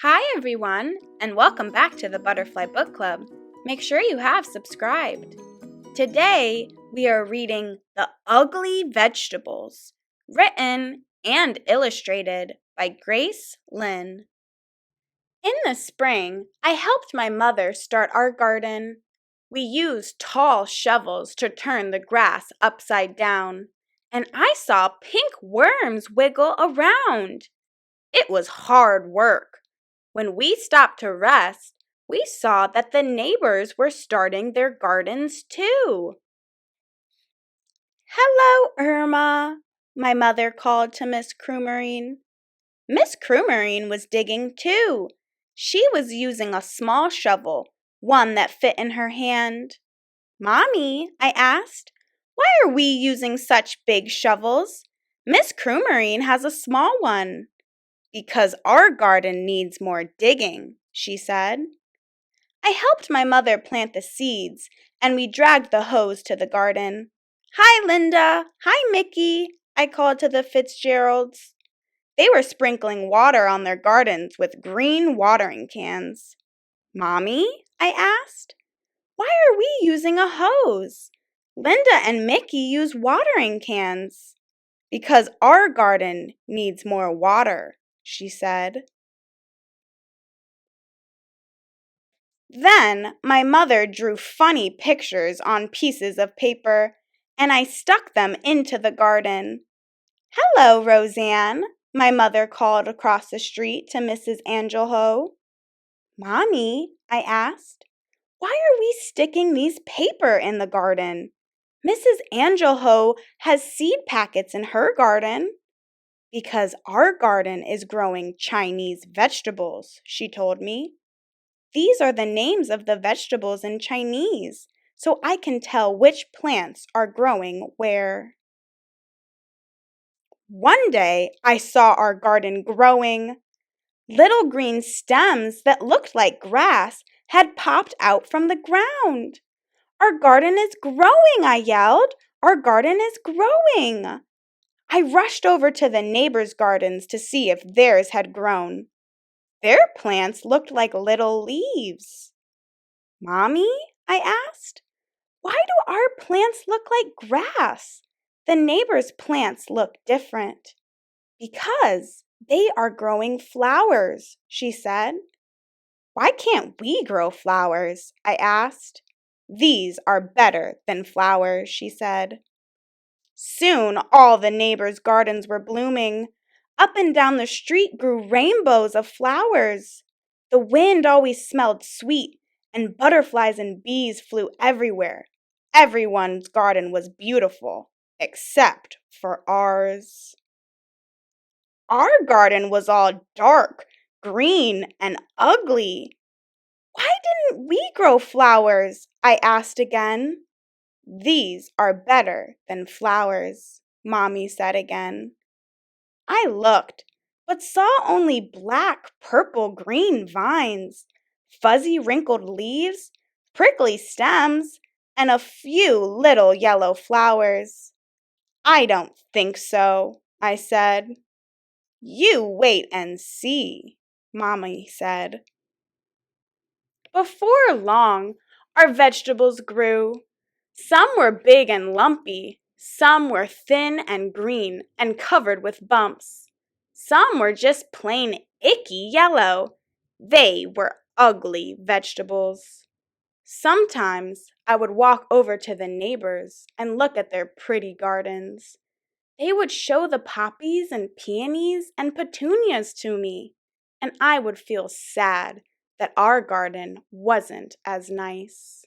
Hi everyone, and welcome back to the Butterfly Book Club. Make sure you have subscribed. Today, we are reading The Ugly Vegetables, written and illustrated by Grace Lynn. In the spring, I helped my mother start our garden. We used tall shovels to turn the grass upside down, and I saw pink worms wiggle around. It was hard work. When we stopped to rest, we saw that the neighbors were starting their gardens too. "Hello, Irma," my mother called to Miss Crewmarine. Miss Crewmarine was digging too. She was using a small shovel, one that fit in her hand. "Mommy," I asked, "why are we using such big shovels? Miss Crewmarine has a small one." "Because our garden needs more digging," she said. I helped my mother plant the seeds, and we dragged the hose to the garden. "Hi, Linda. Hi, Mickey," I called to the Fitzgeralds. They were sprinkling water on their gardens with green watering cans. "Mommy," I asked, "why are we using a hose? Linda and Mickey use watering cans." "Because our garden needs more water," she said. Then my mother drew funny pictures on pieces of paper, and I stuck them into the garden. "Hello, Roseanne," my mother called across the street to Mrs. Angelho. "Mommy," I asked, "why are we sticking these paper in the garden? Mrs. Angelho has seed packets in her garden." "Because our garden is growing Chinese vegetables," she told me. "These are the names of the vegetables in Chinese, so I can tell which plants are growing where." One day, I saw our garden growing. Little green stems that looked like grass had popped out from the ground. "Our garden is growing," I yelled. "Our garden is growing." I rushed over to the neighbors' gardens to see if theirs had grown. Their plants looked like little leaves. "Mommy," I asked, "why do our plants look like grass? The neighbors' plants look different." "Because they are growing flowers," she said. "Why can't we grow flowers?" I asked. "These are better than flowers," she said. Soon all the neighbors' gardens were blooming. Up and down the street grew rainbows of flowers. The wind always smelled sweet, and butterflies and bees flew everywhere. Everyone's garden was beautiful, except for ours. Our garden was all dark, green, and ugly. "Why didn't we grow flowers?" I asked again. "These are better than flowers," Mommy said again. I looked, but saw only black, purple, green vines, fuzzy, wrinkled leaves, prickly stems, and a few little yellow flowers. "I don't think so," I said. "You wait and see," Mommy said. Before long, our vegetables grew. Some were big and lumpy, some were thin and green and covered with bumps. Some were just plain icky yellow. They were ugly vegetables. Sometimes I would walk over to the neighbors and look at their pretty gardens. They would show the poppies and peonies and petunias to me, and I would feel sad that our garden wasn't as nice.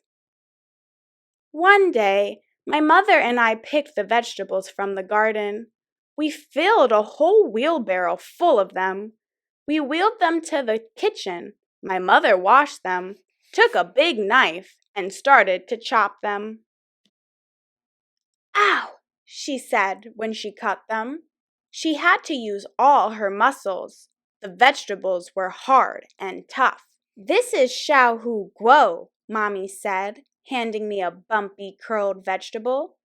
One day, my mother and I picked the vegetables from the garden. We filled a whole wheelbarrow full of them. We wheeled them to the kitchen. My mother washed them, took a big knife, and started to chop them. "Ow!" she said when she cut them. She had to use all her muscles. The vegetables were hard and tough. "This is Xiao Hu Guo," Mommy said, handing me a bumpy, curled vegetable.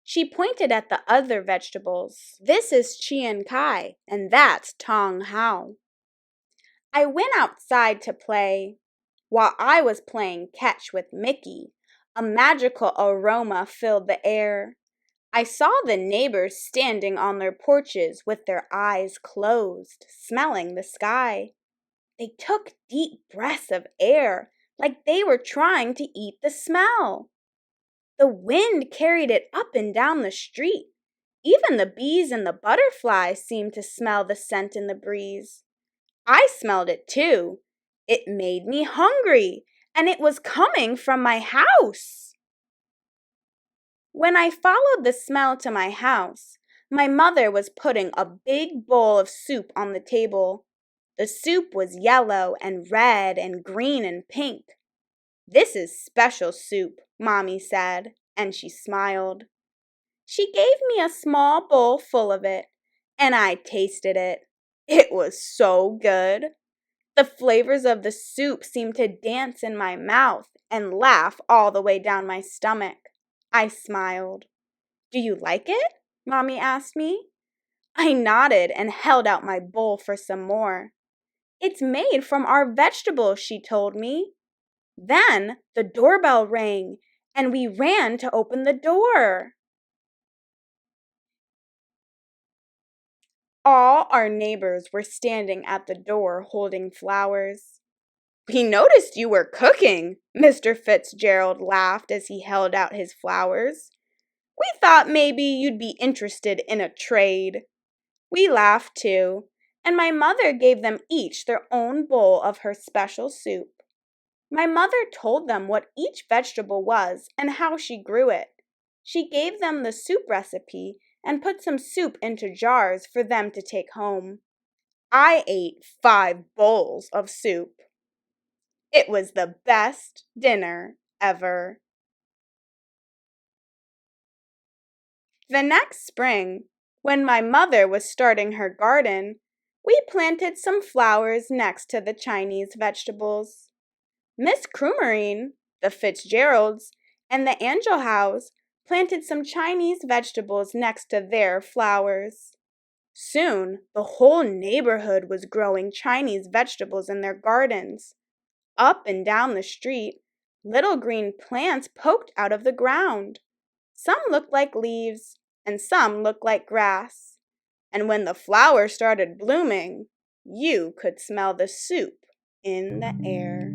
She pointed at the other vegetables. "This is Qian Kai, and that's Tong Hao." I went outside to play. While I was playing catch with Mickey, a magical aroma filled the air. I saw the neighbors standing on their porches with their eyes closed, smelling the sky. They took deep breaths of air like they were trying to eat the smell. The wind carried it up and down the street. Even the bees and the butterflies seemed to smell the scent in the breeze. I smelled it too. It made me hungry, and it was coming from my house. When I followed the smell to my house, my mother was putting a big bowl of soup on the table. The soup was yellow and red and green and pink. "This is special soup," Mommy said, and she smiled. She gave me a small bowl full of it, and I tasted it. It was so good. The flavors of the soup seemed to dance in my mouth and laugh all the way down my stomach. I smiled. "Do you like it?" Mommy asked me. I nodded and held out my bowl for some more. "It's made from our vegetables," she told me. Then the doorbell rang, and we ran to open the door. All our neighbors were standing at the door holding flowers. "We noticed you were cooking," Mr. Fitzgerald laughed as he held out his flowers. "We thought maybe you'd be interested in a trade." We laughed too, and my mother gave them each their own bowl of her special soup. My mother told them what each vegetable was and how she grew it. She gave them the soup recipe and put some soup into jars for them to take home. I ate 5 bowls of soup. It was the best dinner ever. The next spring, when my mother was starting her garden, we planted some flowers next to the Chinese vegetables. Miss Krumerine, the Fitzgeralds, and the Angelhows planted some Chinese vegetables next to their flowers. Soon, the whole neighborhood was growing Chinese vegetables in their gardens. Up and down the street, little green plants poked out of the ground. Some looked like leaves, and some looked like grass. And when the flowers started blooming, you could smell the soup in the air.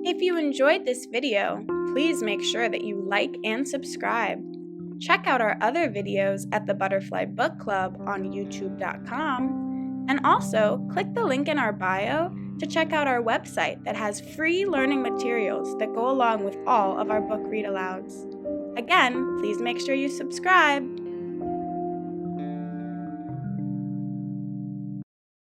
If you enjoyed this video, please make sure that you like and subscribe. Check out our other videos at the Butterfly Book Club on youtube.com, and also click the link in our bio to check out our website that has free learning materials that go along with all of our book read-alouds. Again, please make sure you subscribe.